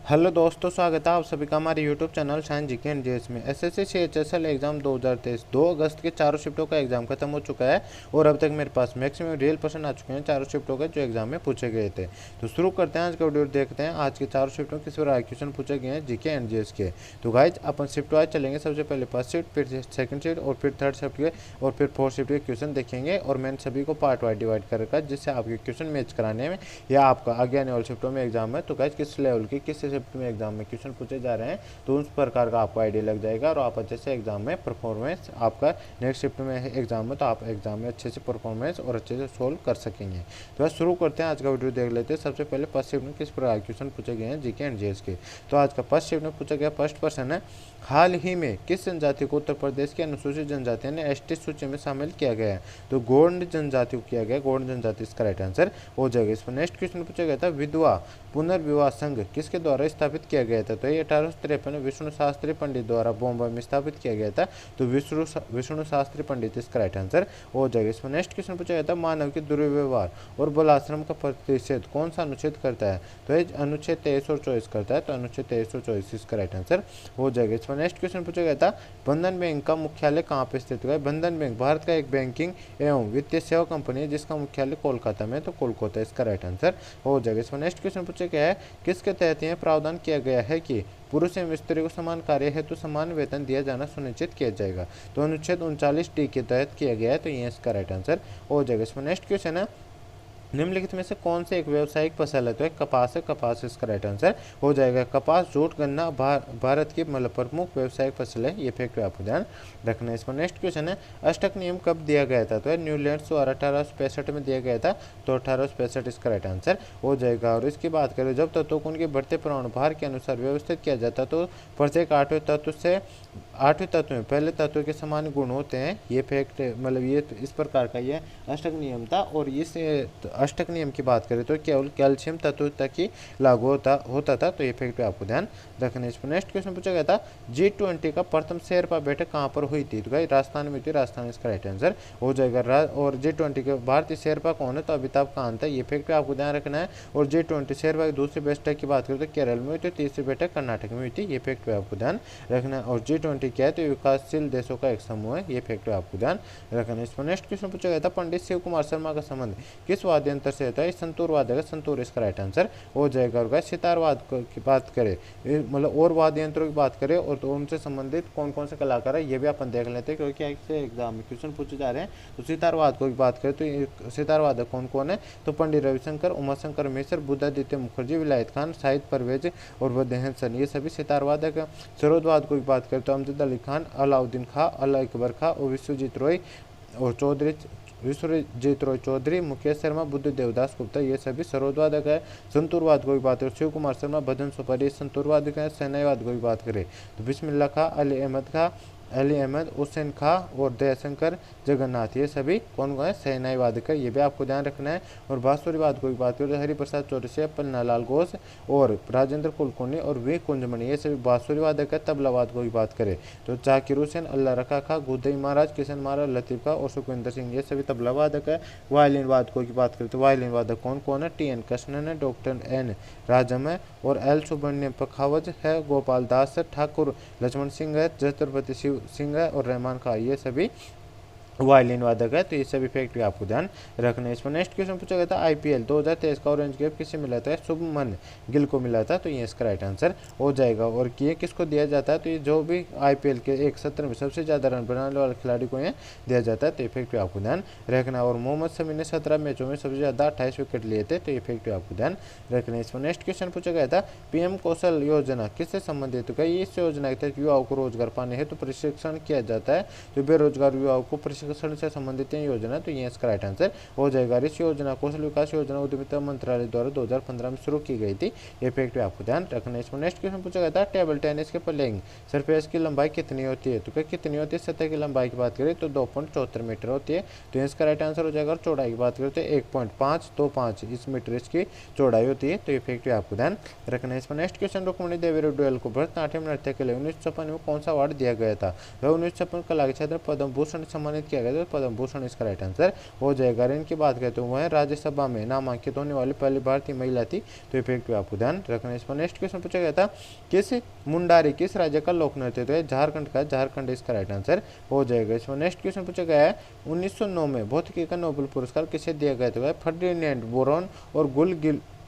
Hello दोस्तों, स्वागत है आप सभी का हमारे YouTube channel science GK and GS में। एसएससी सीएचएसएल एग्जाम 2023 2 अगस्त के चारों शिफ्टों का एग्जाम खत्म हो चुका है और अब तक मेरे पास मैक्सिमम रियल पर्सन आ चुके हैं चारों शिफ्टों के जो एग्जाम में पूछे गए थे। तो शुरू करते हैं आज का वीडियो, देखते हैं आज के चारों शिफ्टों किस प्रकार क्वेश्चन पूछे गए हैं जीके एंड जीएस के। तो गाइज अपन शिफ्ट वाइज चलेंगे, सबसे पहले फर्स्ट शिफ्ट, फिर सेकंड शिफ्ट और फिर थर्ड शिफ्ट के और फिर फोर्थ शिफ्ट के क्वेश्चन देखेंगे। और मैंने सभी को पार्ट वाइज डिवाइड कर रखा है जिससे आपके क्वेश्चन मैच कराने में या आपका आगे आने वाले शिफ्टों में एग्जाम है तो गाइज किस लेवल की किस शिफ्ट में एग्जाम में क्वेश्चन पूछे जा रहे हैं तो उस प्रकार का आपको आइडिया लग जाएगा और आप अच्छे से एग्जाम में परफॉर्मेंस आपका नेक्स्ट शिफ्ट में एग्जाम में तो आप एग्जाम में अच्छे से परफॉर्मेंस और अच्छे से सोल्व कर सकेंगे। तो बस शुरू करते हैं आज का वीडियो, देख लेते हैं सबसे पहले फर्स्ट शिफ्ट में किस प्रकार क्वेश्चन पूछे गए हैं जीके एंड जीएस के। तो आज का फर्स्ट शिफ्ट में पूछा गया फर्स्ट क्वेश्चन है, हाल ही में किस जनजाति को उत्तर प्रदेश की अनुसूचित जनजातियों ने एसटी सूची में शामिल किया गया है? तो गौड़ जनजाति को किया गया, गौड़ जनजाति इसका राइट आंसर हो जाएगा। इस पर नेक्स्ट क्वेश्चन पूछा गया था, विधवा पुनर्विवाह संघ किसके द्वारा स्थापित किया गया था? तो ये 1853 विष्णु शास्त्री पंडित द्वारा बॉम्बे में स्थापित किया गया था। तो विष्णु शास्त्री पंडित इसका राइट आंसर हो जाएगा। इसमें नेक्स्ट क्वेश्चन पूछा गया था, मानव के दुर्व्यवहार और बलाश्रम का प्रतिषेध कौन सा अनुच्छेद करता है? तो ये अनुच्छेद 23 और 24 करता है। तो अनुच्छेद 23 और 24 इसका राइट आंसर हो जाएगा। इसमें नेक्स्ट क्वेश्चन पूछा गया था, बंधन बैंक का मुख्यालय कहाँ पे स्थित है? बंधन बैंक भारत का एक बैंकिंग एवं वित्तीय सेवा कंपनी है जिसका मुख्यालय कोलकाता में, तो कोलकाता इसका राइट आंसर हो जाएगा। इसमें नेक्स्ट क्वेश्चन पूछा गया है, किसके तहत यह प्रावधान किया गया है कि पुरुष एवं स्त्री को समान कार्य हेतु समान वेतन दिया जाना सुनिश्चित किया जाएगा? तो अनुच्छेद 39D के तहत किया गया है। तो ये इसका राइट आंसर हो जाएगा। इसमें नेक्स्ट क्वेश्चन है, निम्नलिखित में से कौन से एक व्यावसायिक फसल है? तो एक कपास है, कपास इसका राइट आंसर हो जाएगा। कपास, जूट, गन्ना भारत की मतलब प्रमुख व्यावसायिक फसल है, ये फैक्ट आपको ध्यान रखना है। इसमें नेक्स्ट क्वेश्चन है, अष्टक नियम कब दिया गया था? तो न्यूजीलैंड द्वारा 1865 में दिया गया था। तो 1865 इसका राइट आंसर हो जाएगा। और इसकी बात करें, जब तत्वों को उनके बढ़ते परमाणु भार के अनुसार व्यवस्थित किया जाता तो प्रत्येक आठवें तत्व में पहले तत्व के समान गुण होते हैं, ये फैक्ट मतलब ये इस प्रकार का ये अष्टक नियम था। और इस अष्टक नियम की बात करें तो केवल कैल्शियम तत्व तक ही लागू होता था। तो ये फैक्ट आपको ध्यान रखना है। इस पर नेक्स्ट क्वेश्चन पूछा गया था, G20 का प्रथम शेरपा बैठक कहाँ पर हुई थी? तो भाई राजस्थान में थी, राजस्थान इसका राइट आंसर हो जाएगा। और G20 के भारतीय शेरपा कौन है? तो अमिताभ कांत है, ये फैक्ट आपको ध्यान रखना है। और G20 शेरपा की दूसरी बैठक की बात करें तो केरल में हुई थी, तीसरी बैठक कर्नाटक में हुई थी, ये फैक्ट आपको ध्यान रखना है। और G20 क्या है? तो विकासशील देशों का एक समूह है, ये फैक्ट आपको ध्यान रखना है। इस पर नेक्स्ट क्वेश्चन पूछा गया था, पंडित शिव कुमार शर्मा का संबंध किस वाद्य यंत्र से होता है? संतूर वाद्य का, संतूर इसका राइट आंसर हो जाएगा। और सितारवाद की बात करें मतलब और वाद्य यंत्रों की बात करें और तो उनसे संबंधित कौन कौन से कलाकार है ये भी अपन देख लेते हैं क्योंकि ऐसे एग्जाम में क्वेश्चन पूछे जा रहे हैं। तो सितारवाद को बात करें तो सितारवादक कौन कौन है? तो पंडित रविशंकर, उमाशंकर मिश्र, बुद्धादित्य मुखर्जी, विलायत खान, शाहिद परवेज और वदेहन सन, ये सभी सितारवादक है। सरोदवाद को बात करें तो अमजद अली खान, अलाउद्दीन खां, अल अकबर खां और विश्वजीत रॉय चौधरी, मुकेश शर्मा, बुद्ध देवदास गुप्ता, ये सभी सरोदवादक है। संतूरवाद को भी बात करें, शिव कुमार शर्मा, भजन सुपारी संतूरवादक है। सेनाईवाद को भी बात करें तो बिस्मिल्लाह खां, अली अहमद, हुसैन खां और दयाशंकर जगन्नाथ, ये सभी कौन कौन है? सेनाईवादक है, ये भी आपको ध्यान रखना है। और बांसुरीवाद को भी बात करें तो हरिप्रसाद चौरसिया, पन्नालाल घोष और राजेंद्र कुलकर्णी और वी कुंजमणि, ये सभी बांसुरीवादक है। तबलावाद को भी बात करें तो जाकिर हुसैन, अल्लाह रखा खां, गुदई महाराज, किशन महाराज, लतीफ खां और सुखविंदर सिंह, ये सभी तबलावादक है। वायलिन वाद को बात करें तो वायलिन वादक कौन कौन है? टी एन कृष्णन है, डॉक्टर एन राजम है और एल सुब्रमण्यम पखावज है, गोपाल दास है, ठाकुर लक्ष्मण सिंह है, छत्रपति शिव सिंह है और रहमान खां, ये सभी वायलिन वादक है। तो ये सभी फैक्ट आपको ध्यान रखना है। इसमें नेक्स्ट क्वेश्चन पूछा गया था, आईपीएल 2023 का ऑरेंज कैप किसे मिला था? शुभमन गिल को मिला था। तो ये इसका राइट आंसर हो जाएगा। और ये किसको दिया जाता है? तो ये जो भी आईपीएल के एक सत्र में सबसे ज़्यादा रन बनाने वाले खिलाड़ी को ये दिया जाता है। तो ये फैक्ट आपको ध्यान रखना। और मोहम्मद शमी ने 17 मैचों में सबसे ज़्यादा 28 विकेट लिए थे। तो ये फैक्ट आपको ध्यान रखना है। इसमें नेक्स्ट क्वेश्चन पूछा गया था, पीएम कौशल योजना किससे संबंधित है? इस योजना के तहत युवाओं को रोजगार पाने हेतु प्रशिक्षण किया जाता है। तो बेरोजगार युवाओं को प्रशिक्षण से संबंधित योजना, तो ये इसका राइट आंसर हो जाएगा। इस योजना कौशल विकास योजना उद्यमिता मंत्रालय द्वारा 2015 में शुरू की गई थी। ये फैक्ट आपको ध्यान रखना है। इसमें नेक्स्ट क्वेश्चन पूछा गया था, टेबल टेनिस के प्लेइंग सरफेस की लंबाई कितनी होती है? तो कितनी होती है? सतह की लंबाई की बात करें तो 2.74 मीटर होती है। तो इसका राइट आंसर हो जाएगा। और चौड़ाई की बात करें तो 1.525 इस मीटर इसकी चौड़ाई होती है। तो ये फैक्ट आपको ध्यान रखना है। इसमें नेक्स्ट क्वेश्चन, रुक्मिणी देवी रुड्याल को भरतनाट्यम नृत्य के लिए 1956 में कौन सा अवार्ड दिया गया था? 1956 कला के क्षेत्र में पद्म भूषण सम्मानित किया किया गया था पद्म भूषण इसका राइट आंसर हो जाएगा। इनकी बात करते हैं वह राज्यसभा में नामांकित होने वाली पहली भारतीय महिला थी, तो ये फैक्ट भी आपको ध्यान रखना है। इस पर नेक्स्ट क्वेश्चन पूछा गया था किस मुंडारी किस राज्य का लोक नृत्य है, झारखंड का, झारखंड इसका राइट आंसर हो जाएगा। इसमें नेक्स्ट क्वेश्चन पूछा गया है 1909 में भौतिकी का नोबेल पुरस्कार किसे दिया गया था, फर्डिनेंड बोरोन और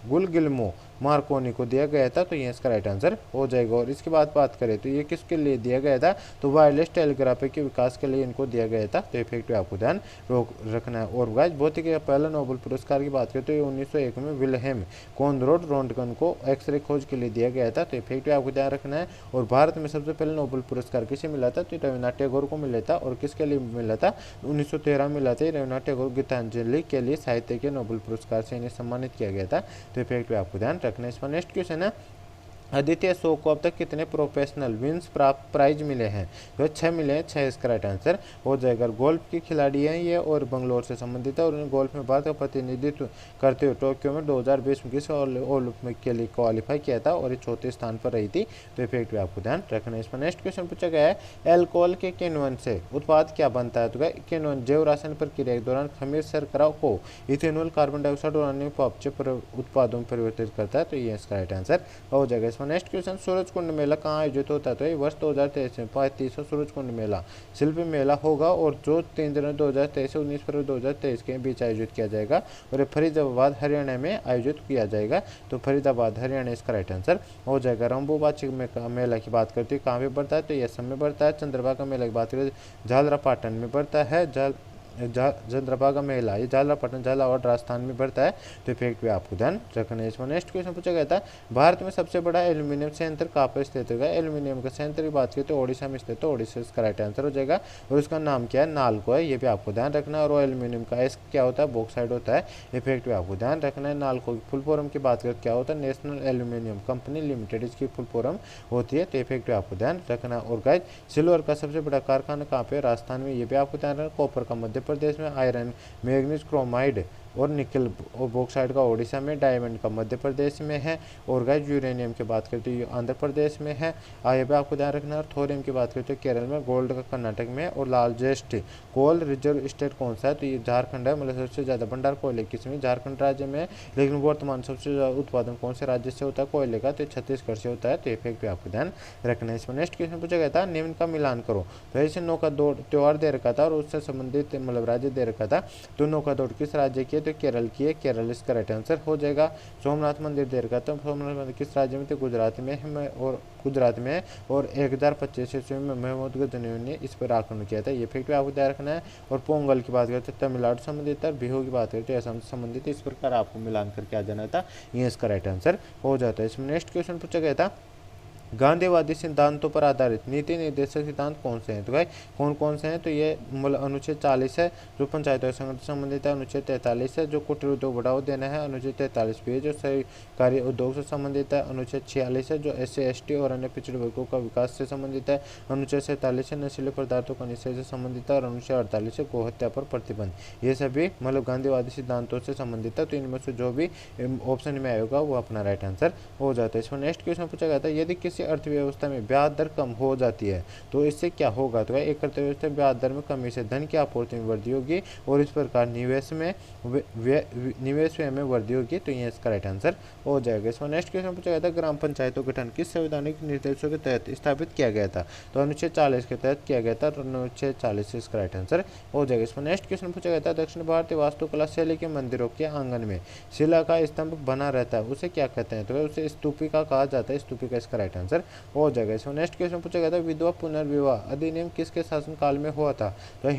गुलगिल्मो मार्कोनी को दिया गया था, तो ये इसका राइट आंसर हो जाएगा। और इसके बाद बात करें तो ये किसके लिए दिया गया था, तो वायरलेस टेलीग्राफी के विकास के लिए इनको दिया गया था, तो इफेक्ट आपको ध्यान रखना है। और गाइस भौतिकी का पहला नोबेल पुरस्कार की बात करें तो ये 1901 में विल्हेम कॉनराड रोन्टगन को एक्सरे खोज के लिए दिया गया था, तो इफेक्ट आपको ध्यान रखना है। और भारत में सबसे पहले नोबेल पुरस्कार किसे मिला था, तो रविन्द्रनाथ टैगोर को मिला था। और किसके लिए मिला था, 1913 मिला था रविन्द्रनाथ टैगोर गीतांजलि के लिए साहित्य के नोबेल पुरस्कार से इन्हें सम्मानित किया गया था, तो इफेक्ट आपको ध्यान रखना है। इस पर नेक्स्ट क्वेश्चन है आदित्य शो को अब तक कितने प्रोफेशनल विंस प्राइज मिले हैं, तो 6 मिले हैं, 6 इसका राइट आंसर हो जाएगा। गोल्फ की खिलाड़ी हैं ये और बंगलोर से संबंधित है और उन्होंने गोल्फ में भारत का प्रतिनिधित्व करते हुए टोक्यो में 2020 में किस ओलंपिक के लिए क्वालिफाई किया था और ये चौथे स्थान पर रही थी, तो इफेक्ट भी आपको ध्यान रखना है। इस पर नेक्स्ट क्वेश्चन पूछा गया है एल्कोहल के किण्वन से उत्पाद क्या बनता है, तो किण्वन जैव रासायन प्रक्रिया के दौरान खमीर शर्करा को इथेनॉल कार्बन डाइऑक्साइड और अन्य उत्पादों में परिवर्तित करता है, तो ये इसका राइट आंसर हो जाएगा। नेक्स्ट क्वेश्चन सूरजकुंड मेला कहाँ आयोजित होता है, तो ये वर्ष 2023 में 35वां सूरजकुंड मेला शिल्प मेला होगा और जो 3 जनवरी 2023 से 19 फरवरी 2023 के बीच आयोजित किया जाएगा और ये फरीदाबाद हरियाणा में आयोजित किया जाएगा, तो फरीदाबाद हरियाणा इसका राइट आंसर हो जाएगा। रंबूबाची मेला की बात करते हैं कहाँ पे बढ़ता है, तो ये असम में बढ़ता है। चंद्रभागा मेला की बात करें झालरापाटन में बढ़ता है, चंद्रभागा मेला ये झालरापाटन झालावाड़ राजस्थान में बढ़ता है, तो इफेक्ट भी आपको ध्यान रखना है। इसमें नेक्स्ट क्वेश्चन पूछा गया था भारत में सबसे बड़ा एल्यूमिनियम संयंत्र कहाँ पर स्थित होगा, एल्यूमिनियम का संयंत्र की बात करें तो ओडिशा में स्थित है, ओडिशा इसका राइट आंसर हो जाएगा। और उसका नाम क्या है, नालको है, ये भी आपको ध्यान रखना है। और एल्यूमिनियम का एस क्या होता है, बॉक्साइड होता है, इफेक्ट भी आपको ध्यान रखना है। नालको की फुल फॉर्म की बात करें क्या होता है, नेशनल एल्यूमिनियम कंपनी लिमिटेड इसकी फुल फॉर्म होती है, तो इफेक्ट भी आपको ध्यान रखना। और गाइस सिल्वर का सबसे बड़ा कारखाना कहाँ पे, राजस्थान में, ये भी आपको ध्यान रखना। कॉपर का मध्य प्रदेश में, आयरन मैग्नीज क्रोमाइड और निकल और बॉक्साइड का ओडिशा में, डायमंड का मध्य प्रदेश में है। और गाइस यूरेनियम की बात करते हैं आंध्र प्रदेश में है, ये भी आपको ध्यान रखना है। और थोरियम की बात करते हैं केरल में, गोल्ड का कर्नाटक में। और लार्जेस्ट कोल रिजर्व स्टेट कौन सा है, तो ये झारखंड है, मतलब सबसे ज़्यादा भंडार कोयले किसमें, झारखंड राज्य में। लेकिन वर्तमान सबसे ज़्यादा उत्पादन कौन से राज्य से होता है कोयले का, तो छत्तीसगढ़ से होता है, तो इफेक्ट भी आपको ध्यान रखना है। इसमें नेक्स्ट क्वेश्चन पूछा गया था निम्न का मिलान करो, तो ऐसे नौका दौड़ त्यौहार दे रखा था और उससे संबंधित मतलब राज्य दे रखा था, तो नौका दौड़ किस राज्य की है, तो केरल की है, केरल इसका राइट आंसर हो जाएगा। सोमनाथ मंदिर दे रखा था, सोमनाथ मंदिर किस राज्य में, तो गुजरात में है, और गुजरात में और 1025 ईस्वी में महमूद गजनवी ने इस पर आक्रमण किया था, ये फैक्ट आपको ध्यान रखना है। और पोंगल की बात करते हैं तमिलनाडु संबंधित है, बिहू की बात करते हैं असम से संबंधित, इस प्रकार आपको मिलान करके आ जाना था, ये इसका राइट आंसर हो जाता है। इसमें नेक्स्ट क्वेश्चन पूछा गया था गांधीवादी सिद्धांतों पर आधारित नीति निर्देशक सिद्धांत कौन से हैं, तो भाई कौन कौन से हैं, तो ये अनुच्छेद 40 है जो पंचायतों संगठन से संबंधित है, अनुच्छेद 43 है जो कुटीर उद्योग बढ़ावा देना है, अनुच्छेद 43 भी है जो सहकारी उद्योग से संबंधित है, अनुच्छेद 46 है जो SC ST और अन्य पिछड़े वर्गों का विकास से संबंधित है, अनुच्छेद 47 है नशीले पदार्थों का निषेध से संबंधित है और अनुच्छेद 48 है गोहत्या पर प्रतिबंध, ये सभी मतलब गांधीवादी सिद्धांतों से संबंधित है। तो इनमें से जो भी ऑप्शन में आएगा वो अपना राइट आंसर हो जाता है। इसमें नेक्स्ट क्वेश्चन पूछा गया था यदि किसी अर्थव्यवस्था में ब्याज दर कम हो जाती है तो इससे क्या होगा, तो एक अर्थव्यवस्था ब्याज दर में कमी से धन की आपूर्ति में वृद्धि होगी और इस प्रकार निवेश व्यय में वृद्धि होगी, तो ये इसका राइट आंसर हो जाएगा। इसमें नेक्स्ट क्वेश्चन पूछा गया था ग्राम पंचायतों का गठन किस संवैधानिक निर्देशों के तहत स्थापित किया गया था, तो अनुच्छेद 40 के तहत किया गया था, अनुच्छेद 40 से इसका राइट आंसर हो जाएगा। इसमें नेक्स्ट क्वेश्चन पूछा गया था दक्षिण भारतीय वास्तुकला शैली के मंदिरों के आंगन में शिला का स्तंभ बना रहता है उसे क्या कहते हैं, तो उसे स्तूपिका कहा जाता है, स्तूपिका इसका राइट आंसर हो जाएगा। इसमें नेक्स्ट क्वेश्चन पूछा गया था विधवा पुनर्विवाह अधिनियम किसके शासनकाल में हुआ था, तो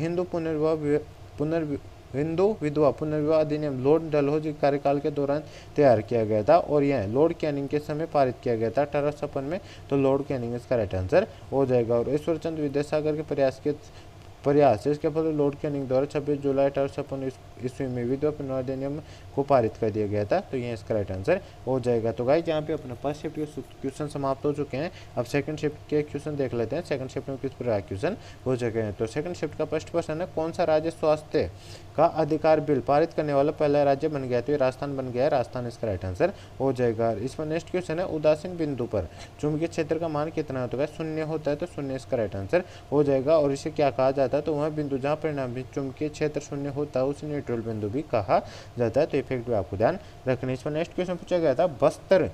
हिंदू विधवा पुनर्विवाह अधिनियम लॉर्ड डलहौजी कार्यकाल के दौरान तैयार किया गया था और यह लॉर्ड कैनिंग के समय पारित किया गया था 1856 में, तो लॉर्ड कैनिंग इसका राइट आंसर हो जाएगा। और ईश्वरचंद्र विद्यासागर के प्रयास इसके फल लॉर्ड कैनिंग द्वारा 26 जुलाई 1856 ईस्वी में विधवा पुनर्विवाह अधिनियम को पारित कर दिया गया था, तो ये इसका राइट आंसर हो जाएगा। तो गाइस यहाँ पे अपने फर्स्ट शिफ्ट के क्वेश्चन समाप्त हो चुके हैं, अब सेकंड शिफ्ट के क्वेश्चन देख लेते हैं। सेकंड शिफ्ट में किस प्रकार क्वेश्चन हो चुके हैं, तो सेकंड शिफ्ट का फर्स्ट क्वेश्चन है कौन सा राज्य स्वास्थ्य का अधिकार बिल पारित करने वाला पहला राज्य बन गया, तो ये राजस्थान बन गया है, राजस्थान इसका राइट आंसर हो जाएगा। इसमें नेक्स्ट क्वेश्चन है उदासीन बिंदु पर चुंबकीय क्षेत्र का मान कितना होता है, शून्य होता है, तो शून्य इसका राइट आंसर हो जाएगा। और इसे क्या कहा जाता जाता है तो वह बिंदु जहाँ परिणामी चुंबकीय क्षेत्र शून्य होता है उसे न्यूट्रल बिंदु भी कहा जाता है। तो इफेक्ट भी आपको ध्यान रखना। इस पर नेक्स्ट क्वेश्चन पूछा गया था, बस्तर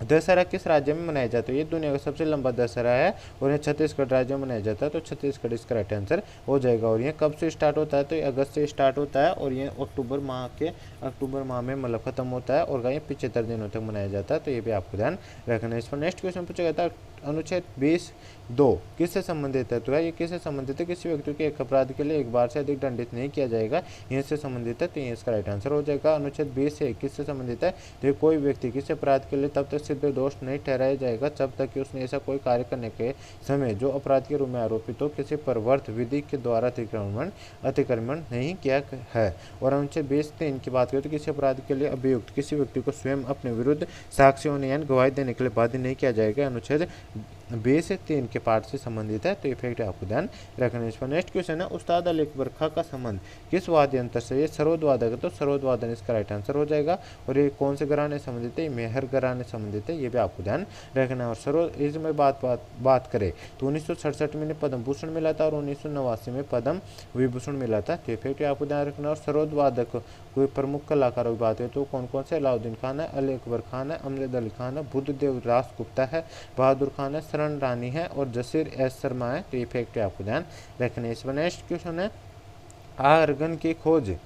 दशहरा किस राज्य में मनाया जाता है? ये दुनिया का सबसे लंबा दशहरा है और ये छत्तीसगढ़ राज्य में मनाया जाता है। तो छत्तीसगढ़ इसका राइट आंसर हो जाएगा। और ये कब से स्टार्ट होता है? तो ये अगस्त से स्टार्ट होता है और ये अक्टूबर माह में मतलब खत्म होता है और ये 75 दिनों तक मनाया जाता है। तो ये भी आपको ध्यान रखना है। इस पर नेक्स्ट क्वेश्चन पूछा गया था, अनुच्छेद 20(2) किससे संबंधित है? तो ये किससे संबंधित है? किसी व्यक्ति के एक अपराध के लिए एक बार से अधिक दंडित नहीं किया जाएगा, इससे संबंधित है। तो ये इसका राइट आंसर हो जाएगा। अनुच्छेद 20(1) किससे संबंधित है? तो कोई व्यक्ति किसी अपराध के लिए तब तक सिद्ध दोष नहीं ठहराया जाएगा जब तक कि उसने ऐसा कोई कार्य करने के समय जो अपराध के रूप में आरोपित हो किसी परवर्त विधि के द्वारा अतिक्रमण नहीं किया है। और अनुच्छेद 20(3) की बात करें तो किसी अपराध के लिए अभियुक्त किसी व्यक्ति को स्वयं अपने विरुद्ध साक्ष्य होने या गवाही देने के लिए बाध्य नहीं किया जाएगा। अनुच्छेद 20(3) के पार्ट से संबंधित है। तो इफेक्ट आपको ध्यान रखना। इस पर नेक्स्ट क्वेश्चन है, उस्ताद अली अकबर खां का संबंध किस वाद्य यंत्र से? ये सरोद वादक है तो सरोद वादन इसका राइट आंसर हो जाएगा। और ये कौन से घराने संबंधित है? मेहर घराने संबंधित है। ये भी आपको ध्यान रखना है। और सरोद इसमें बात करें तो 1967 में पद्म भूषण मिला था और 1989 में पद्म विभूषण मिला था। तो इफेक्ट आपको ध्यान रखना। और सरोद वादक कोई प्रमुख कलाकारों की बात है तो कौन कौन से? अलाउद्दीन खान है, अली अकबर खान है, अमजद अली खान है, बुद्धदेव रास गुप्ता है, बहादुर खान है, शरण रानी है और जसीर एस शर्मा है। तो इफेक्ट आपको ध्यान रखना है। इस पर नेक्स्ट क्वेश्चन है, आर्गन की खोज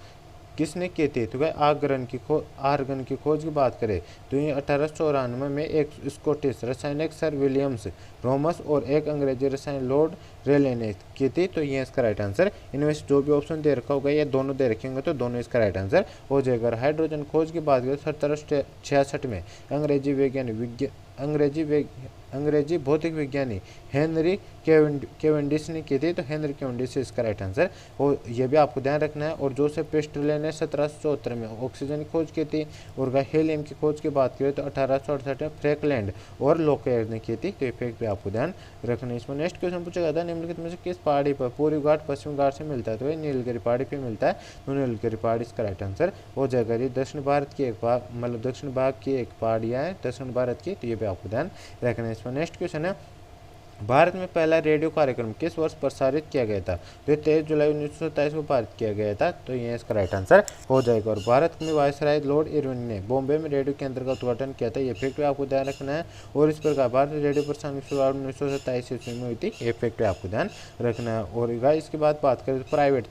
किसने की थी? तो आर्गन की खोज की बात करें तो ये 1894 में एक स्कॉटिश रसायनिक सर विलियम्स रोमस और एक अंग्रेजी रसायन लॉर्ड रेले ने की थी। तो ये इसका राइट आंसर। इनमें से जो भी ऑप्शन दे रखा होगा ये दोनों दे रखेंगे तो दोनों इसका राइट आंसर हो जाएगा। हाइड्रोजन खोज की बात करें 1766 में अंग्रेजी भौतिक विज्ञानी हेनरी केवेंडिश ने की थी। तो हेनरी केवेंडिश इसका राइट आंसर हो। ये भी आपको ध्यान रखना है। और जोसेफ प्रिस्टले ने 1774 में ऑक्सीजन की खोज की थी। और हीलियम की खोज की बात करें तो 1868 में फ्रैंकलैंड और लोकेयर ने की थी। तो इफेक्ट भी आपको ध्यान रखना है। इसमें नेक्स्ट क्वेश्चन पूछा जाता है, निम्नलिखित में से किस पहाड़ी पर पूर्वी घाट पश्चिम घाट से मिलता है? तो ये नीलगिरी पहाड़ी पे मिलता है। तो नीलगिरी पहाड़ी इसका राइट आंसर हो जाएगा। ये दक्षिण भारत की दक्षिण भाग की एक पहाड़ियाँ है दक्षिण भारत की। तो ये भी आपको ध्यान रखना है। इसमें नेक्स्ट क्वेश्चन है, भारत में पहला रेडियो कार्यक्रम किस वर्ष प्रसारित किया गया था? तो ये 23 जुलाई 1927 को पारित किया गया था। तो ये इसका राइट आंसर हो जाएगा। और भारत में वायसराय लॉर्ड इरविन ने बॉम्बे में रेडियो केंद्र का उद्घाटन किया था। ये फैक्ट आपको ध्यान रखना है। और इस प्रकार भारत रेडियो प्रसारण की शुरुआत 1927 ईस्वी में हुई थी। ये फैक्ट आपको ध्यान रखना है। और इसके बाद बात करें तो प्राइवेट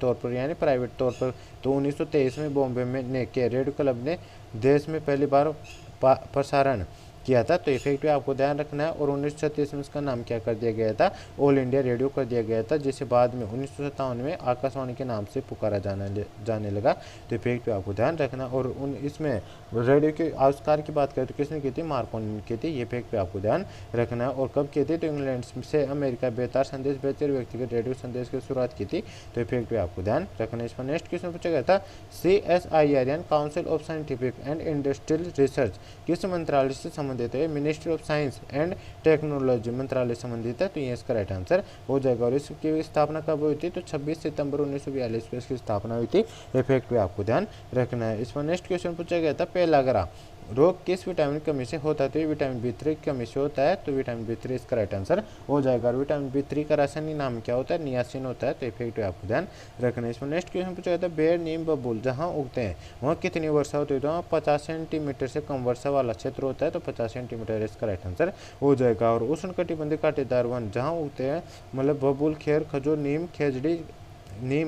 तौर पर तो 1923 में बॉम्बे में रेडियो क्लब ने देश में पहली बार प्रसारण किया था। तो इफेक्ट आपको ध्यान रखना है। और 1936 में इसका नाम क्या कर दिया गया था? ऑल इंडिया रेडियो कर दिया गया था, जिसे बाद में 1957 में आकाशवाणी के नाम से पुकारा जाने लगा। तो इफेक्ट आपको ध्यान रखना। और इसमें रेडियो के आविष्कार की बात करें तो किसने की थी? मार्कोनी ने की थी। ये इफेक्ट आपको ध्यान रखना है। और कब की थी? तो इंग्लैंड से अमेरिका बेतार संदेश भेजकर व्यक्तिगत रेडियो संदेश की शुरुआत की थी। तो इफेक्ट आपको ध्यान रखना है। इस पर नेक्स्ट क्वेश्चन पूछा गया था, CSIR council of scientific and industrial research किस मंत्रालय से संबंधित है? Ministry of science and technology मंत्रालय संबंधित है। तो ये इसका राइट आंसर हो जाएगा। और इसकी स्थापना कब हुई थी? तो 26 सितंबर 1942 में इसकी स्थापना हुई थी। इफेक्ट पे आपको ध्यान रखना है। इस पर नेक्स्ट क्वेश्चन पूछा गया था, पेलाग्रा रोग किस विटामिन की कमी से होता है? तो ये विटामिन B3 की कमी से होता है। तो विटामिन B3 इसका राइट आंसर हो जाएगा। और विटामिन B3 का रासायनिक नाम क्या होता है? नियासिन होता है। तो इफेक्ट आपको ध्यान रखना है। इसमें नेक्स्ट क्वेश्चन पूछा गया था, बेर नीम बबूल जहाँ उगते हैं वहाँ कितनी वर्षा होती है? तो वहाँ 50 सेंटीमीटर से कम वर्षा वाला क्षेत्र होता है। तो 50 सेंटीमीटर इसका राइट आंसर हो जाएगा। और उष्णकटिबंधीय कांटेदार वन जहाँ उगते हैं मतलब बबूल, खेर, खजूर, नीम,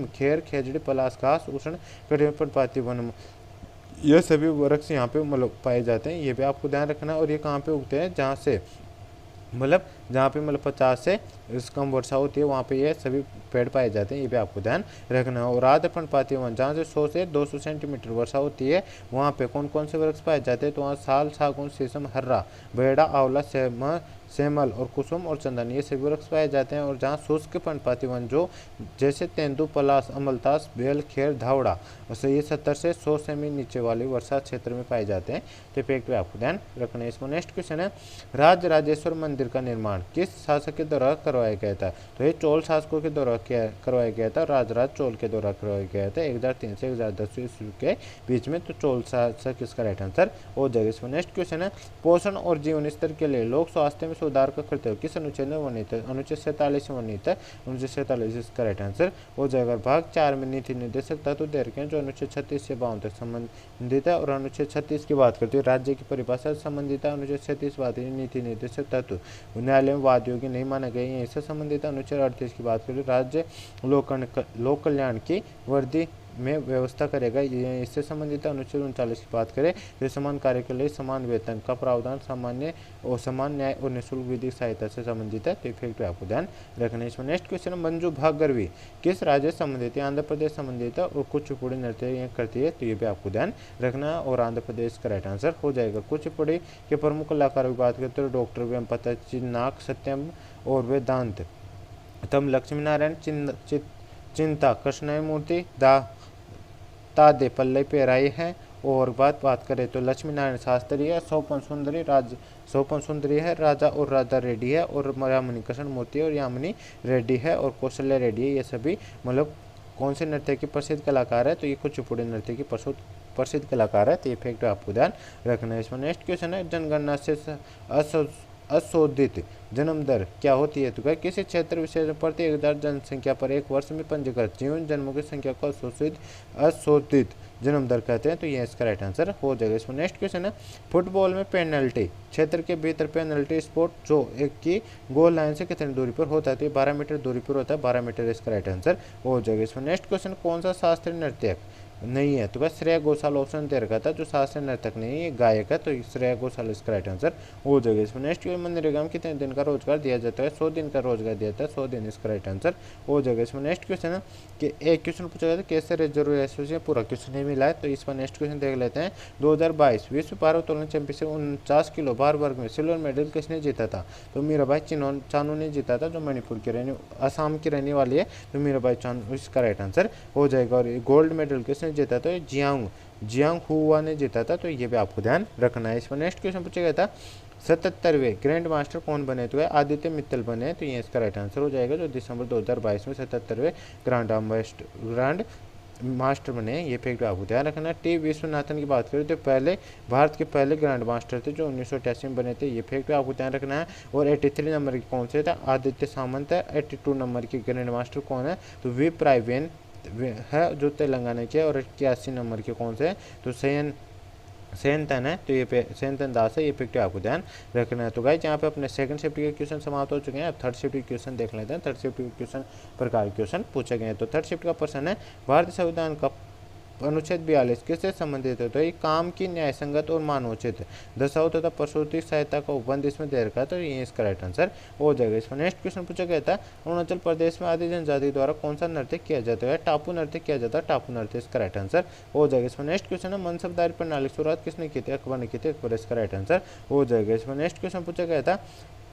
खेर, खेजड़ी, पलास घास, उष्ण कटिबंधीय वन, ये सभी वृक्ष यहाँ पे मतलब पाए जाते हैं। ये भी आपको ध्यान रखना है। और ये कहाँ पे उगते हैं? जहाँ पे 50 से कम वर्षा होती है वहाँ पे ये सभी पेड़ पाए जाते हैं। ये भी आपको ध्यान रखना है। और आर्द्र पर्णपाती वन जहाँ से 100 से 200 सेंटीमीटर वर्षा होती है वहाँ पे कौन कौन से वृक्ष पाए जाते हैं? तो वहाँ साल, सागौन, शीशम, हर्रा, बेड़ा, आंवला, सेमल और कुसुम और चंदन ये सभी वृक्ष पाए जाते हैं। और जहाँ शुष्क पर्णपाती वन जो जैसे तेंदु, पलास, अमलतास, बेल, खेर, धावड़ा वैसे ये 70 से 100 सेमी नीचे वाले वर्षा क्षेत्र में पाए जाते हैं। तो इफेक्ट आपको ध्यान रखना है। इसमें नेक्स्ट क्वेश्चन है, राजराजेश्वर मंदिर का निर्माण किस शासक के द्वारा करवाया गया था? तो ये चोल शासकों के द्वारा करवाया गया था। राजराज चोल के द्वारा करवाया गया था 1003 से 1010 ईस्वी के बीच में। तो चोल शासक इसका राइट आंसर हो जाएगा। इसमें नेक्स्ट क्वेश्चन है, पोषण और जीवन स्तर के लिए लोक स्वास्थ्य में सुधार का करते हुए किस अनुच्छेद में वर्णित है? अनुच्छेद 47 वर्णित है। अनुच्छेद 47 इसका राइट आंसर हो जाएगा। भाग 4 में नीति निर्देशक तत्व दे रखे हैं जो अनुच्छेद 36 से 52 तक संबंधित है। और अनुच्छेद 36 की बात करते हुए राज्य की परिभाषा से संबंधित है। अनुच्छेद 36 बात नीति निर्देशक तत्व न्यायालय में वाद योग्य नहीं माना गया है, इससे संबंधित है। अनुच्छेद 38 की बात करें राज्य लोक कल्याण की वर्दी में व्यवस्था करेगा, ये इससे संबंधित अनुच्छेद 39 की बात करें तो समान कार्य के लिए समान वेतन का प्रावधान सामान्य और समान न्याय और निःशुल्क विधिक सहायता से संबंधित है। तो इफेक्ट आपको ध्यान रखना है। इसमें नेक्स्ट क्वेश्चन है मंजू भागीरथी किस राज्य से संबंधित है? आंध्र प्रदेश संबंधित है और कुचिपुड़ी नृत्य करती है, तो ये भी आपको ध्यान रखना है और आंध्र प्रदेश का राइट आंसर हो जाएगा। कुचिपुड़ी के प्रमुख कलाकारों की बात करते हैं डॉक्टर वेम्पति चिन्नाक, सत्यम और वेदांत, तम लक्ष्मी नारायण, चिंता कृष्णमूर्ति, तादे पल्लई पेराई है। और बात करें तो लक्ष्मी नारायण शास्त्री है, सोपन सुंदरी है, राजा और राधा रेड्डी है और यामिनी कृष्ण मूर्ति और यामिनी रेड्डी है और कौशल्या रेड्डी है। ये सभी मतलब कौन से नृत्य की प्रसिद्ध कलाकार है? तो ये कुचिपुड़ी नृत्य की प्रसिद्ध कलाकार है। तो ये फैक्ट आपको ध्यान रखना है। इसमें नेक्स्ट क्वेश्चन है जनगणना से अशोधित जन्म दर क्या होती है? तो किसी क्षेत्र विशेष में प्रति 1000 जनसंख्या पर एक वर्ष में पंजीकृत जीवन जन्मों की संख्या को अशोधित जन्म दर कहते हैं। तो ये इसका राइट आंसर हो जाएगा। इसमें नेक्स्ट क्वेश्चन है फुटबॉल में पेनल्टी क्षेत्र के भीतर पेनल्टी स्पॉट जो एक की गोल लाइन से कितनी दूरी पर होता है? तो 12 मीटर दूरी पर होता है, 12 मीटर इसका राइट आंसर हो जाएगा। इसमें नेक्स्ट क्वेश्चन कौन सा शास्त्रीय नर्तक नहीं है? तो श्रेया घोषाल ऑप्शन दे रखा था जो शास्त्रीय नर्तक नहीं है, गायक है, तो श्रेया घोषाल इसका राइट आंसर हो जाएगा। इसमें नेक्स्ट मनरेगा में कितने दिन का रोजगार दिया जाता है? 100 दिन का रोजगार दिया जाता है, 100 दिन इसका राइट आंसर हो जाएगा। इसमें नेक्स्ट क्वेश्चन है कि एक क्वेश्चन पूछा गया था कैसे रिजर्व एसोसिएशन पूरा क्वेश्चन नहीं मिला है, तो इस पर नेक्स्ट क्वेश्चन देख लेते हैं। 2022 विश्व भारोत्तोलन चैंपियनशिप 49 किलो भार वर्ग में सिल्वर मेडल किसने जीता था? तो मीराबाई चानू ने जीता था जो मणिपुर की असम की रहने वाली है, तो मीराबाई चानू इसका राइट आंसर हो जाएगा। और गोल्ड मेडल किसने जीता? तो जियांग हुआ ने जीता था, तो ये भी आपको ध्यान रखना है। इसमें नेक्स्ट क्वेश्चन पूछा गया था 77वें ग्रैंड मास्टर कौन बने? तो आदित्य मित्तल बने, तो ये इसका राइट आंसर हो जाएगा जो दिसंबर 2022 में 77वें ग्रैंड मास्टर बने। ये फैक्ट आपको ध्यान रखना है। टी विश्वनाथन की बात करें तो पहले भारत के पहले ग्रैंड मास्टर थे जो 1988 में बने थे, ये फैक्ट आपको ध्यान रखना है। और 83 नंबर के कौन से थे? आदित्य सामंत है। 82 नंबर के ग्रैंड मास्टर कौन है? तो वी प्राइवेन है जो तेलंगाना के। और 81 नंबर के कौन से हैं? तो सेनतन है, तो ये सेनतन दास है। ये फैक्ट आपको ध्यान रखना है। तो गाइस यहाँ पे अपने सेकंड शिफ्ट के क्वेश्चन समाप्त हो चुके हैं। अब थर्ड शिफ्ट के क्वेश्चन देख लेते हैं। थर्ड शिफ्ट के क्वेश्चन प्रकार के क्वेश्चन पूछे गए हैं। तो थर्ड शिफ्ट का प्रश्न है भारतीय संविधान का अनुच्छेद 42 किससे संबंधित है? तो ये काम की न्यायसंगत और मानवोचित दशाओं तथा प्रसूति सहायता का उपबंध इसमें दे रखा है, तो ये इसका राइट आंसर हो जाएगा। इसमें नेक्स्ट क्वेश्चन पूछा गया था अरुणाचल प्रदेश में आदि जनजाति द्वारा कौन सा नृत्य किया जाता है? टापू नृत्य किया जाता है, टापू नृत्य इसका राइट आंसर हो जाएगा। इसमें नेक्स्ट क्वेश्चन है मनसबदारी प्रणाली की शुरुआत किसने की थी? अकबर ने की थी, अकबर इसका राइट आंसर हो जाएगा। इसमें नेक्स्ट क्वेश्चन पूछा गया था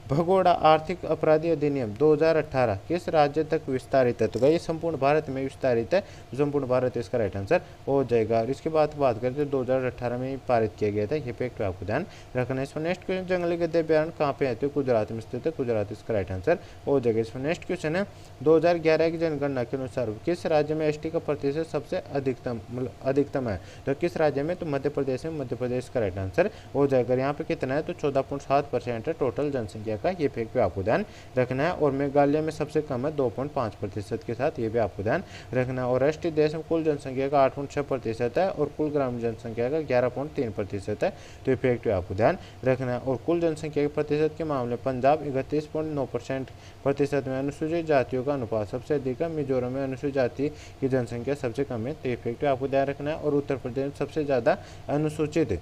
भगोड़ा आर्थिक अपराधी अधिनियम 2018 किस राज्य तक विस्तारित है? तो ये संपूर्ण भारत में विस्तारित है, संपूर्ण भारत इसका राइट आंसर हो जाएगा। और इसके बाद बात करते हैं 2018 में पारित किया गया था, ये फैक्ट आपको ध्यान रखना है। इसमें नेक्स्ट क्वेश्चन जंगली गद्दे अभ्यारण्य कहाँ पे है? तो गुजरात में स्थित है, गुजरात इसका राइट आंसर हो जाएगा। इसमें नेक्स्ट क्वेश्चन है 2011 की जनगणना के अनुसार किस राज्य में एसटी का प्रतिशत सबसे अधिकतम है? तो किस राज्य में? तो मध्य प्रदेश में, मध्य प्रदेश का राइट आंसर हो जाएगा। यहाँ पे कितना है? तो 14.7% है टोटल जनसंख्या का, ये फैक्ट पे आपको ध्यान रखना है। और मेघालय में सबसे कम है 2.5% के साथ, ये भी आपको ध्यान रखना है। और राष्ट्रीय देश में कुल जनसंख्या का 8.6% है और कुल ग्रामीण जनसंख्या का 11.3% है, तो ये फैक्ट पे आपको ध्यान रखना है। और कुल जनसंख्या के प्रतिशत के मामले पंजाब 31.9% में अनुसूचित जातियों का अनुपात सबसे अधिक है, मिजोरम में अनुसूचित जाति की जनसंख्या सबसे कम है, तो ये फैक्ट आपको ध्यान रखना है। और उत्तर प्रदेश में सबसे ज़्यादा अनुसूचित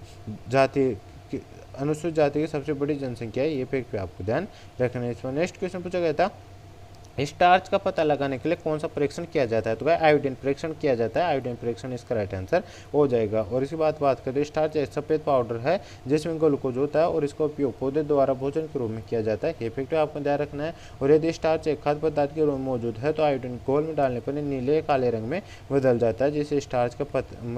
जाति की सबसे बड़ी जनसंख्या है, ये फैक्ट पे आपको ध्यान रखना है। इसमें नेक्स्ट क्वेश्चन पूछा गया था स्टार्च का पता लगाने के लिए कौन सा परीक्षण किया जाता है? तो भाई आयोडीन परीक्षण किया जाता है, आयोडीन परीक्षण इसका राइट आंसर हो जाएगा। और इसके बाद बात करें स्टार्च एक सफेद पाउडर है जिसमें ग्लूकोज होता है और इसका उपयोग पौधे द्वारा भोजन के रूप में किया जाता है, ये फैक्ट आपको ध्यान रखना है। और यदि स्टार्च एक खाद्य पदार्थ के रूप में मौजूद है तो आयोडीन घोल में डालने पर नीले काले रंग में बदल जाता है, जिससे स्टार्च का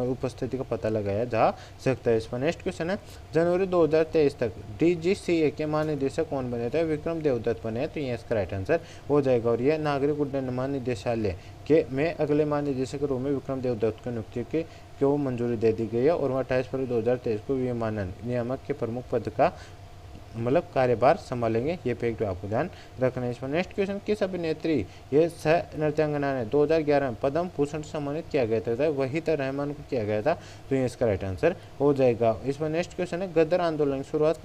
उपस्थिति का पता लगाया जा सकता है। इसमें नेक्स्ट क्वेश्चन है जनवरी 2023 तक DGCA के महानिदेशक कौन बने थे? विक्रम देवदत्त बने, तो ये इसका राइट आंसर हो जाएगा। और यह नागरिक उड्डयन महानिदेशालय के में अगले महानिदेशक के रूप में विक्रम देवदत्त की नियुक्ति को मंजूरी दे दी गई है। और 28 फरवरी 2023 को विमानन नियामक के प्रमुख पद का मतलब कार्यभार संभालेंगे। ये फैक्ट आपको ध्यान रखना है। इसमें नेक्स्ट क्वेश्चन, किस अभिनेत्री ये सह नृत्यांगना ने 2011 में पद्म भूषण से सम्मानित किया गया था? वहीदा रहमान को किया गया था। तो ये इसका राइट आंसर हो जाएगा। इसमें नेक्स्ट क्वेश्चन है, गदर आंदोलन की शुरुआत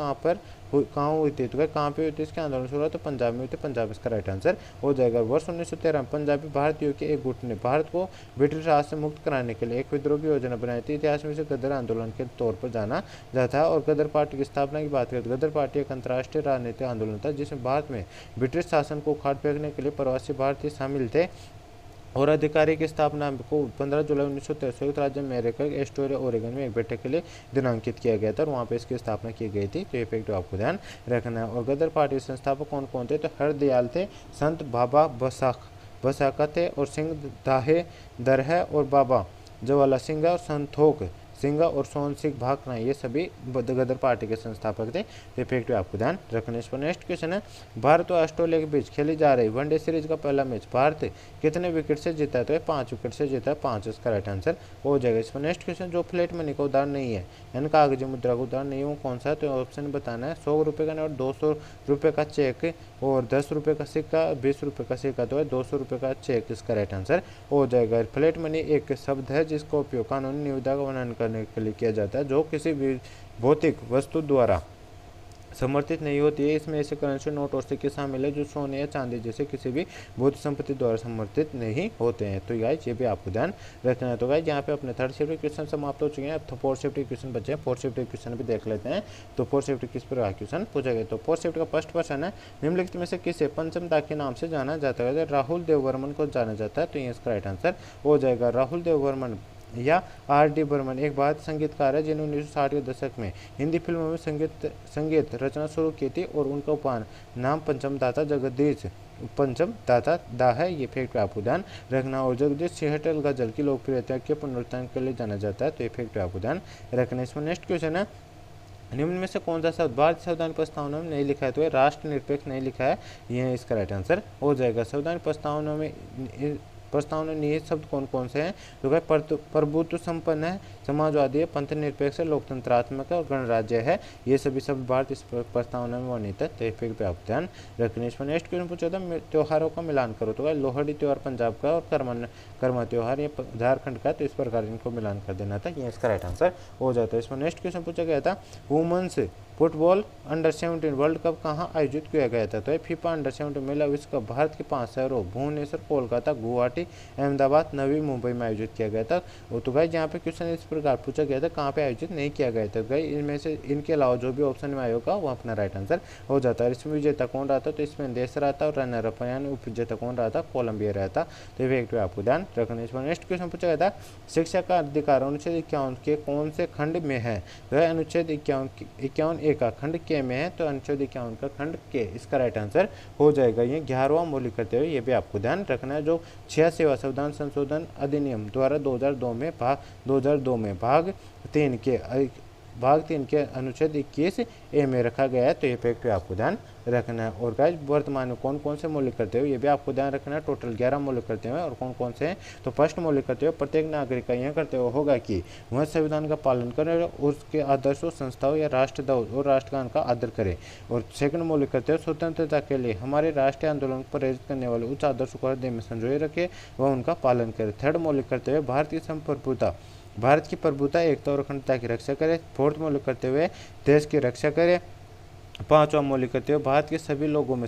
कहाँ हुई थी? तो कहाँ पे हुई थी इसके आंदोलन शुरुआत? तो पंजाब में हुई थी। पंजाब इसका राइट आंसर हो जाएगा। वर्ष 1913 में पंजाबी भारतीयों के एक गुट ने भारत को ब्रिटिश राज से मुक्त कराने के लिए एक विद्रोह की योजना बनाई थी। इतिहास में इसे गदर आंदोलन के तौर पर जाना जाता है। और गदर पार्टी की स्थापना की बात करें तो गदर पार्टी एक अंतर्राष्ट्रीय राजनीतिक आंदोलन था जिसमें भारत में ब्रिटिश शासन को उखाड़ फेंकने के लिए प्रवासी भारतीय शामिल थे। और अधिकारी की स्थापना को 15 जुलाई 1913 संयुक्त राज्य अमेरिका के एस्टोरिया ओरेगन में एक बैठक के लिए दिनांकित किया गया था और वहाँ पे इसकी स्थापना की गई थी। तो ये फैक्ट आपको ध्यान रखना है। और गदर पार्टी के संस्थापक कौन कौन थे? तो हरदयाल थे, संत बाबा बसाका थे, और सिंह दाहे दरह और बाबा जवाला सिंह और संतोख सिंह और सोहन सिंह भाकरा, ये सभी गदर पार्टी के संस्थापक थे। ये फैक्ट आपको ध्यान रखना है। इस पर नेक्स्ट क्वेश्चन है, भारत और ऑस्ट्रेलिया के बीच खेली जा रही वनडे सीरीज का पहला मैच भारत कितने विकेट से जीता है? तो 5 विकेट से जीता है। 5 इसका राइट आंसर हो जाएगा। इस पर नेक्स्ट क्वेश्चन, जो फ्लैट मनी का उदाहरण नहीं है यानी कागजी मुद्रा का उदाहरण नहीं है वो कौन सा है? तो ऑप्शन बताना है। 100 रुपये का नोट, 200 रुपये का चेक और 10 रुपये का सिक्का, 20 रुपये का सिक्का। तो है 200 रुपये का चेक इसका राइट आंसर हो जाएगा। फ्लैट मनी एक शब्द है जिसका उपयोग कानूनी निविदा का वर्णन करने के लिए किया जाता है जो किसी भी भौतिक वस्तु द्वारा समर्थित नहीं होती है। इसमें ऐसे करेंसी नोट और सिक्के शामिल है जो सोने या चांदी जैसे किसी भी भौतिक संपत्ति द्वारा समर्थित नहीं होते हैं। तो गाइस ये भी आपको ध्यान रखना है। तो गाइस यहाँ पे अपने थर्ड शिफ्ट क्वेश्चन समाप्त हो चुके हैं। अब तो फोर्थ शिफ्ट क्वेश्चन बचे हैं। फोर्थ शिफ्ट क्वेश्चन भी देख लेते हैं। तो फोर्थ शिफ्ट किस प्रकार क्वेश्चन पूछा गया? तो फोर्थ शिफ्ट का फर्स्ट क्वेश्चन है, निम्नलिखित में से किसे पंचमदा के नाम से जाना जाता है? राहुल देव वर्मन को जाना जाता है। तो ये इसका राइट आंसर हो जाएगा। राहुल देव वर्मन या R.D. बर्मन एक भारतीय संगीतकार है जिन्होंने 1960 के दशक में हिंदी फिल्मों में संगीत रचना शुरू की थी और उनका उपनाम नाम पंचम दाता जगदीश पंचम दाता दा है। ये फैक्ट आपको ध्यान रखना। और जगदीश सिंहटल गजल की लोकप्रियता के पुनरुत्थान के लिए जाना जाता है। तो ये फैक्ट आपको ध्यान रखना। इसमें नेक्स्ट क्वेश्चन है, निम्न में से कौन सा शब्द भारतीय संविधान प्रस्तावना में नहीं लिखा है? तो ये राष्ट्र निरपेक्ष नहीं लिखा है। यह इसका राइट आंसर हो जाएगा। संविधान प्रस्तावना में निहित शब्द कौन कौन से हैं? तो क्या प्रभुत्व संपन्न है, समाजवादी है, पंथ निरपेक्ष है, लोकतंत्रात्मक है और गणराज्य है। ये सभी शब्द भारत इस प्रस्तावना में वर्णित है। तो ये पे आप ध्यान रखने। इसमें नेक्स्ट क्वेश्चन पूछा था, त्योहारों का मिलान करो। तो क्या लोहड़ी त्यौहार पंजाब का और कर्मा त्यौहार ये झारखंड का। तो इस प्रकार इनको मिलान कर देना था। ये इसका राइट आंसर हो जाता है। इसमें नेक्स्ट क्वेश्चन पूछा गया था, वुमेन्स फुटबॉल अंडर-17 वर्ल्ड कप कहाँ आयोजित किया गया था? तो फीफा अंडर-17 महिला विश्व कप भारत के 5 शहरों भुवनेश्वर, कोलकाता, गुवाहाटी, अहमदाबाद, नवी मुंबई में आयोजित किया गया था। तो गाइस यहाँ पे क्वेश्चन इस प्रकार पूछा गया था, कहाँ पे आयोजित नहीं किया गया था? गाइस इनमें से इनके अलावा जो भी ऑप्शन में आएगा वो अपना राइट आंसर हो जाता है। इसमें विजेता कौन रहा था? तो इसमें देश रहा था और रनर अप यानी उप विजेता कौन रहा था? कोलंबिया रहा था। तो ये एक आपको ध्यान रखना। इसमें नेक्स्ट क्वेश्चन पूछा गया था, शिक्षा का अधिकार अनुच्छेद 51 के कौन से खंड में है? तो अनुच्छेद 51 का खंड के में है। तो अनुच्छेद 51 का खंड के इसका राइट आंसर हो जाएगा। ये 11वां मौलिक कर्तव्य ये भी आपको ध्यान रखना है। जो 86वां संविधान संशोधन अधिनियम द्वारा 2002 में भाग 3 के अनुच्छेद 21A में रखा गया है। तो ये फैक्ट आपको ध्यान रखना है। और गाइस वर्तमान में कौन कौन से मौलिक कर्तव्य ये भी आपको ध्यान रखना है। टोटल 11 मौलिक कर्तव्य हैं और कौन कौन से हैं? तो फर्स्ट मौलिक कर्तव्य, प्रत्येक नागरिक का यह कर्तव्य होगा कि वह संविधान का पालन करे और उसके आदर्शों, संस्थाओं या राष्ट्रध्वज और राष्ट्रगान का आदर करे। और सेकंड मौलिक कर्तव्य, स्वतंत्रता के लिए हमारे राष्ट्रीय आंदोलन को प्रेरित करने वाले उच्च आदर्शों को हृदय में संजोए रखे व उनका पालन करे। थर्ड मौलिक कर्तव्य, भारत की प्रभुता, एकता और अखंडता की रक्षा करे। फोर्थ मौलिक कर्तव्य, देश की रक्षा करे। पांचवा मौलिक कर्तव्य, भारत के सभी लोगों में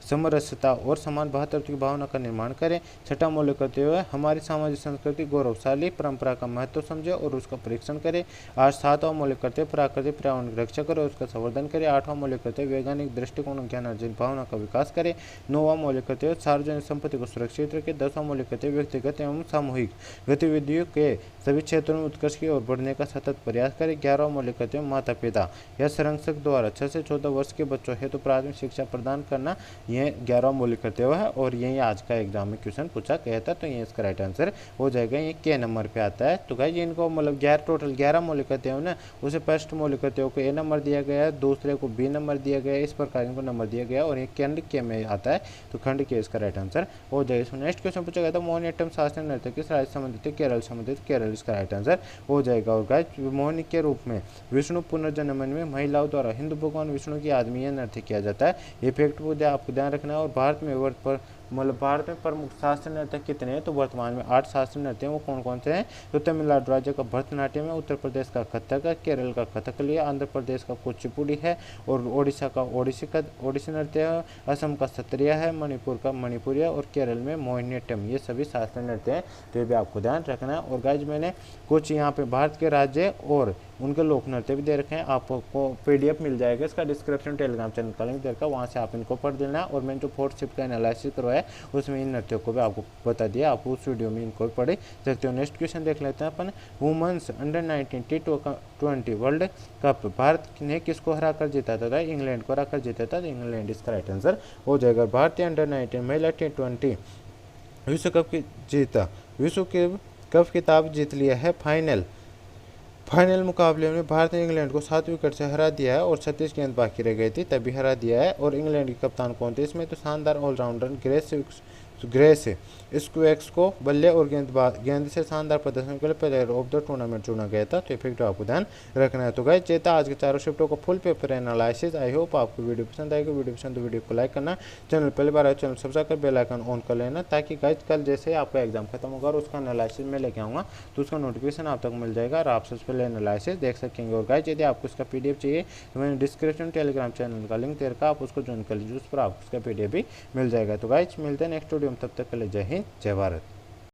समरसता और समान भातृत्व की भावना का निर्माण करें। छठा मौलिक कर्तव्य, हमारी सामाजिक संस्कृति गौरवशाली परंपरा का महत्व समझे और उसका परीक्षण करें। आज सातवां मौलिक कर्तव्य, प्राकृतिक पर्यावरण की रक्षा करे और उसका संवर्धन करे। आठवां मौलिक कर्तव्य, वैज्ञानिक दृष्टिकोण ज्ञान अर्जित भावना का विकास करे। नौवां मौलिक कर्तव्य, सार्वजनिक संपत्ति को सुरक्षित रखे। 10वां मौलिक कर्तव्य, व्यक्तिगत एवं सामूहिक गतिविधियों के सभी क्षेत्रों में उत्कर्ष की ओर बढ़ने का सतत प्रयास करें। 11वां मौलिक कर्तव्य, माता पिता या संरक्षक द्वारा 6 से 14 वर्ष के बच्चों हेतु प्राथमिक शिक्षा प्रदान करना। ये 11वां मौलिक कर्तव्य है और यही आज का एग्जाम में क्वेश्चन पूछा गया था। तो ये इसका राइट आंसर हो जाएगा, ये के नंबर पे आता है। तो गाइस इनको मतलब 11 टोटल 11 मौलिक कर्तव्य ना, उसे फर्स्ट मौलिक कर्तव्य को ए नंबर दिया गया है, दूसरे को बी नंबर दिया गया है, इस प्रकार इनको नंबर दिया गया और ये खंड के में आता है। तो खंड के इसका राइट आंसर हो जाएगा। इसमें नेक्स्ट क्वेश्चन पूछा गया था मोहिनीअट्टम शास्त्रीय नृत्य किस राज्य से संबंधित है? केरल संबंधित, केरल इसका राइट आंसर हो जाएगा। और गाइस मोहिनी के रूप में विष्णु पुनर्जन्मन में महिलाओं द्वारा हिंदू भगवान विष्णु की याद में यह नृत्य किया जाता है। ये फैक्ट को आपको ध्यान रखना है। और भारत में वर्त पर मतलब भारत में प्रमुख शास्त्रीय नृत्य कितने हैं? तो वर्तमान में 8 शास्त्रीय नृत्य हैं। वो कौन कौन से हैं? तो तमिलनाडु राज्य का भरतनाट्यम है, उत्तर प्रदेश का कथक है, केरल का कथकली है, आंध्र प्रदेश का कुचिपुड़ी है और ओडिशा का ओडिसी नृत्य है, असम का सत्रिया है, मणिपुर का मणिपुरी है और केरल में मोहिनीअट्टम। ये सभी शास्त्रीय नृत्य हैं। तो ये भी आपको ध्यान रखना है। और गाइज मैंने कुछ यहाँ पे भारत के राज्य और उनके लोक नृत्य भी दे रखे हैं। आपको PDF मिल जाएगा, इसका डिस्क्रिप्शन टेलीग्राम चैनल का लिंक दे रखा है, वहाँ से आप इनको पढ़ देना। और मैंने जो 4th शिफ्ट का एनालिसिस करवाया उसमें इन नृत्यों को भी आपको बता दिया, आप उस वीडियो में इनको भी पढ़ सकते हो। नेक्स्ट क्वेश्चन देख लेते हैं अपन। Women's under 19 T20 world cup Bharat ने किसको हरा कर जीता था? इंग्लैंड को हरा कर जीता था। इंग्लैंड इसका राइट आंसर हो जाएगा। भारतीय अंडर 19 महिला T20 विश्व कप की जीता, विश्व के कप खिताब जीत लिया है। फाइनल मुकाबले में भारत ने इंग्लैंड को 7 विकेट से हरा दिया है और 36 गेंद बाकी रह गई थी, तभी हरा दिया है। और इंग्लैंड के कप्तान कौन थे इसमें? तो शानदार ऑलराउंडर ग्रेस स्क्वेक्स को बल्ले और गेंद से शानदार प्रदर्शन के लिए प्लेयर ऑफ द टूर्नामेंट चुना गया था। तो इफेक्ट आपको ध्यान रखना है। तो गाइस चेता आज के चारों शिफ्टों को full paper analysis. I hope आपको वीडियो पसंद आएगा। वीडियो पसंद तो वीडियो को लाइक करना, चैनल पहली बार आए चैनल सब्सक्राइब कर बेल आइकन ऑन कर लेना, ताकि गाइस कल जैसे आपका एग्जाम खत्म होगा और उसका एनालिसिस में लेके आऊँगा तो उसका नोटिफिकेशन आप तक मिल जाएगा और आप सबसे पहले एनालिसिस देख सकेंगे। और गाइस यदि आपको इसका PDF चाहिए तो मैंने डिस्क्रिप्शन टेलीग्राम चैनल का लिंक दे रखा, आप उसको ज्वाइन कर लीजिए, उस पर आपको इसका PDF भी मिल जाएगा। तो गाइस मिलते हैं नेक्स्ट वीडियो में, तब तक के लिए जय हिंद जय भारत।